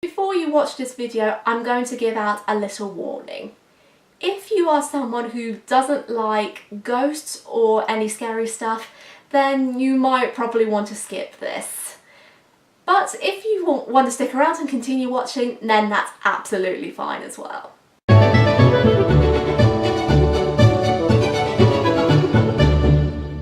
Before you watch this video, I'm going to give out a little warning. If you are someone who doesn't like ghosts or any scary stuff, then you might probably want to skip this. But if you want to stick around and continue watching, then that's absolutely fine as well.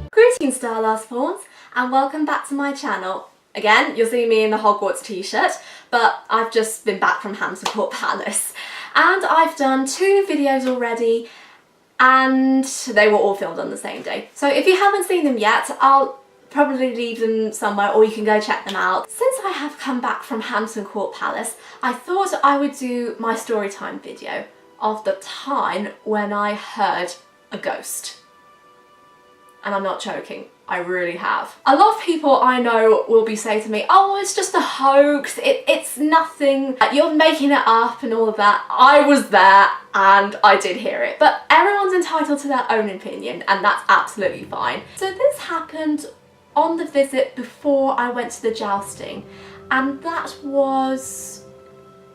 Greetings Starlast Fawns, and welcome back to my channel. Again, you'll see me in the Hogwarts t-shirt, but I've just been back from Hampton Palace. And I've done 2 videos already, and they were all filmed on the same day. So if you haven't seen them yet, I'll probably leave them somewhere or you can go check them out. Since I have come back from Hampton Palace, I thought I would do my storytime video of the time when I heard a ghost. And I'm not joking, I really have. A lot of people I know will be saying to me, oh, it's just a hoax, it's nothing, you're making it up and all of that. I was there and I did hear it, but everyone's entitled to their own opinion and that's absolutely fine. So this happened on the visit before I went to the jousting, and that was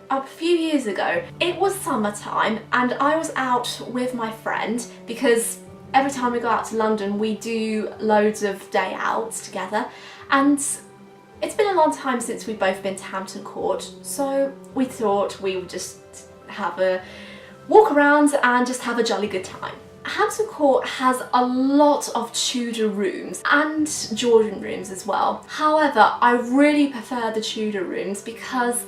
a few years ago. It was summertime and I was out with my friend because every time we go out to London we do loads of day outs together, and it's been a long time since we've both been to Hampton Court, so we thought we would just have a walk around and just have a jolly good time. Hampton Court has a lot of Tudor rooms and Georgian rooms as well. However, I really prefer the Tudor rooms because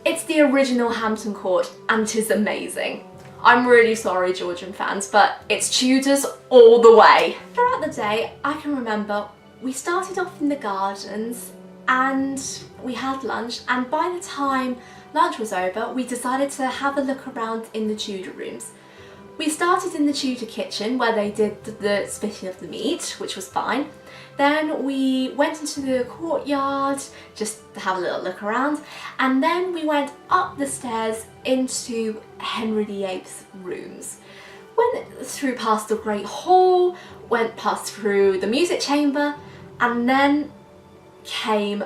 it's the original Hampton Court and it is amazing. I'm really sorry Georgian fans, but it's Tudors all the way. Throughout the day, I can remember we started off in the gardens and we had lunch, and by the time lunch was over we decided to have a look around in the Tudor rooms. We started in the Tudor kitchen where they did the splitting of the meat, which was fine. Then we went into the courtyard just to have a little look around, and then we went up the stairs into Henry VIII's rooms. Went through past the Great Hall, went past through the music chamber, and then came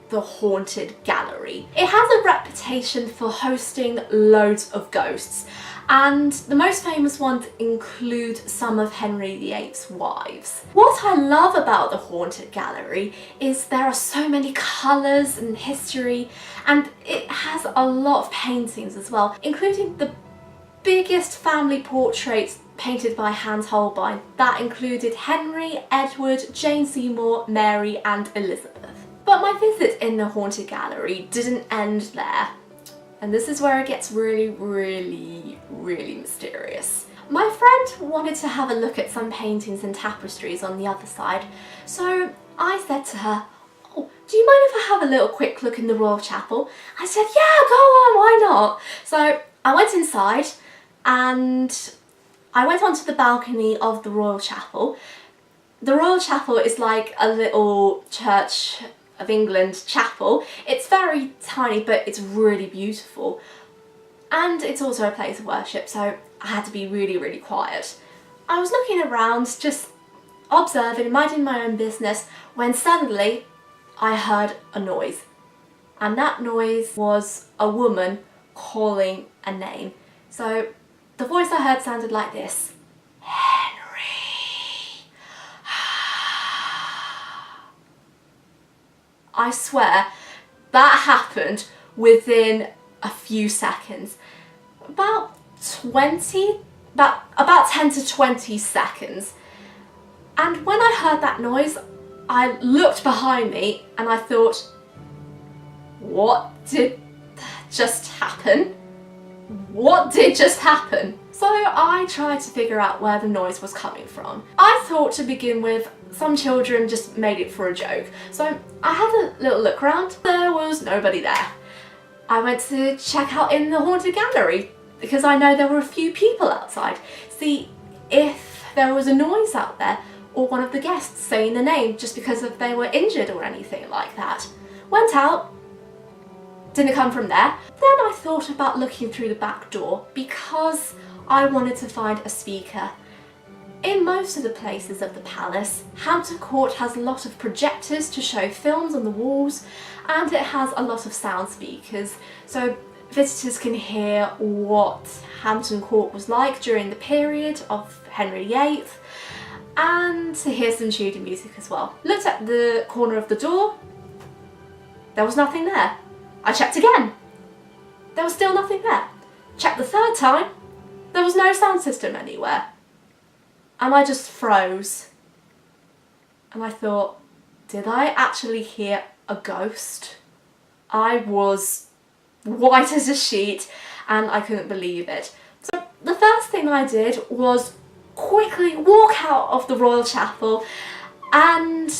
the Haunted Gallery. It has a reputation for hosting loads of ghosts, and the most famous ones include some of Henry VIII's wives. What I love about the Haunted Gallery is there are so many colours and history, and it has a lot of paintings as well, including the biggest family portraits painted by Hans Holbein. That included Henry, Edward, Jane Seymour, Mary and Elizabeth. But my visit in the Haunted Gallery didn't end there. And this is where it gets really mysterious. My friend wanted to have a look at some paintings and tapestries on the other side, so I said to her, oh, do you mind if I have a little quick look in the Royal Chapel? I said, yeah, go on, why not? So I went inside and I went onto the balcony of the Royal Chapel. The Royal Chapel is like a little Church of England chapel. It's very tiny, but it's really beautiful, and it's also a place of worship, so I had to be really quiet. I was looking around, just observing, minding my own business, when suddenly I heard a noise, and that noise was a woman calling a name. So the voice I heard sounded like this: I swear that happened within a few seconds. About 10 to 20 seconds. And when I heard that noise, I looked behind me and I thought, what did just happen? What did just happen? So I tried to figure out where the noise was coming from. I thought to begin with some children just made it for a joke. So I had a little look around, there was nobody there. I went to check out in the Haunted Gallery because I know there were a few people outside. See if there was a noise out there or one of the guests saying the name just because if they were injured or anything like that. Went out, didn't come from there. Then I thought about looking through the back door because I wanted to find a speaker. In most of the places of the palace, Hampton Court has a lot of projectors to show films on the walls, and it has a lot of sound speakers, so visitors can hear what Hampton Court was like during the period of Henry VIII, and to hear some Tudor music as well. Looked at the corner of the door, there was nothing there. I checked again, there was still nothing there. Checked the third time, there was no sound system anywhere. And I just froze. And I thought, did I actually hear a ghost? I was white as a sheet and I couldn't believe it. So the first thing I did was quickly walk out of the Royal Chapel and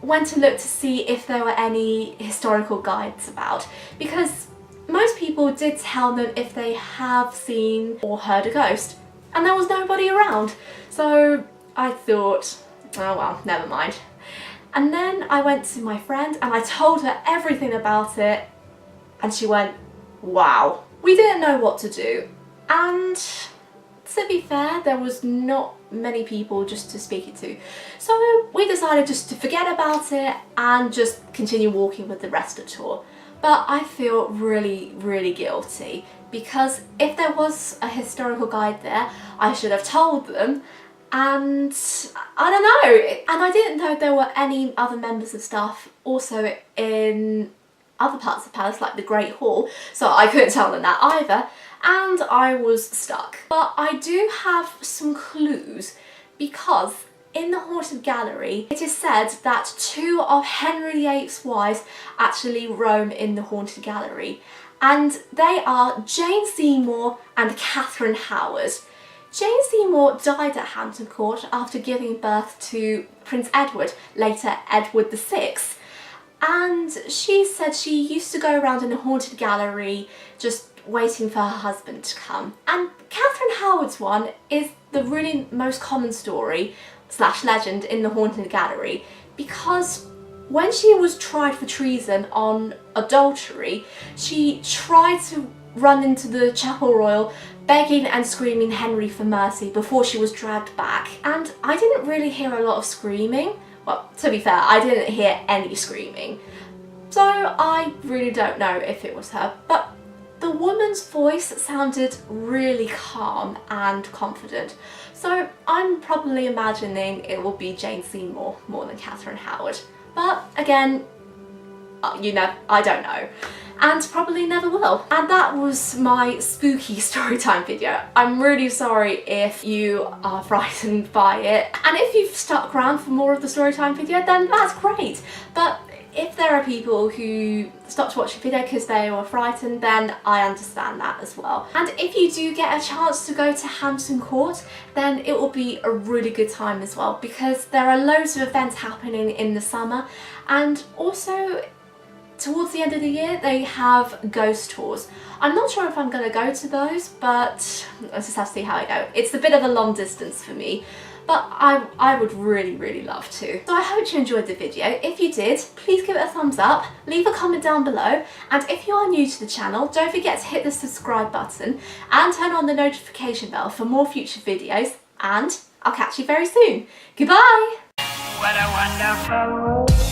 went to look to see if there were any historical guides about, because most people did tell them if they have seen or heard a ghost, and there was nobody around. So I thought, oh well, never mind. And then I went to my friend and I told her everything about it, and she went, wow. We didn't know what to do, and to be fair, there was not many people just to speak it to. So we decided just to forget about it and just continue walking with the rest of the tour. But I feel really, really guilty, because if there was a historical guide there, I should have told them, and I don't know. And I didn't know there were any other members of staff also in other parts of the palace, like the Great Hall, so I couldn't tell them that either, and I was stuck. But I do have some clues, because in the Haunted Gallery, it is said that 2 of Henry VIII's wives actually roam in the Haunted Gallery, and they are Jane Seymour and Catherine Howard. Jane Seymour died at Hampton Court after giving birth to Prince Edward, later Edward VI, and she said she used to go around in the Haunted Gallery just waiting for her husband to come. And Catherine Howard's one is the really most common story / legend in the Haunted Gallery, because when she was tried for treason on adultery, she tried to run into the Chapel Royal begging and screaming Henry for mercy before she was dragged back. And I didn't really hear a lot of screaming. Well, to be fair, I didn't hear any screaming, so I really don't know if it was her, but the woman's voice sounded really calm and confident, so I'm probably imagining it will be Jane Seymour more than Catherine Howard. But again, you know, I don't know, and probably never will. And that was my spooky storytime video. I'm really sorry if you are frightened by it, and if you've stuck around for more of the storytime video, then that's great. But if there are people who stopped watching the video because they were frightened, then I understand that as well. And if you do get a chance to go to Hampton Court, then it will be a really good time as well, because there are loads of events happening in the summer, and also towards the end of the year they have ghost tours. I'm not sure if I'm going to go to those, but I just have to see how I go. It's a bit of a long distance for me, but I would really, really love to. So I hope you enjoyed the video. If you did, please give it a thumbs up, leave a comment down below, and if you are new to the channel, don't forget to hit the subscribe button and turn on the notification bell for more future videos, and I'll catch you very soon. Goodbye! What a wonderful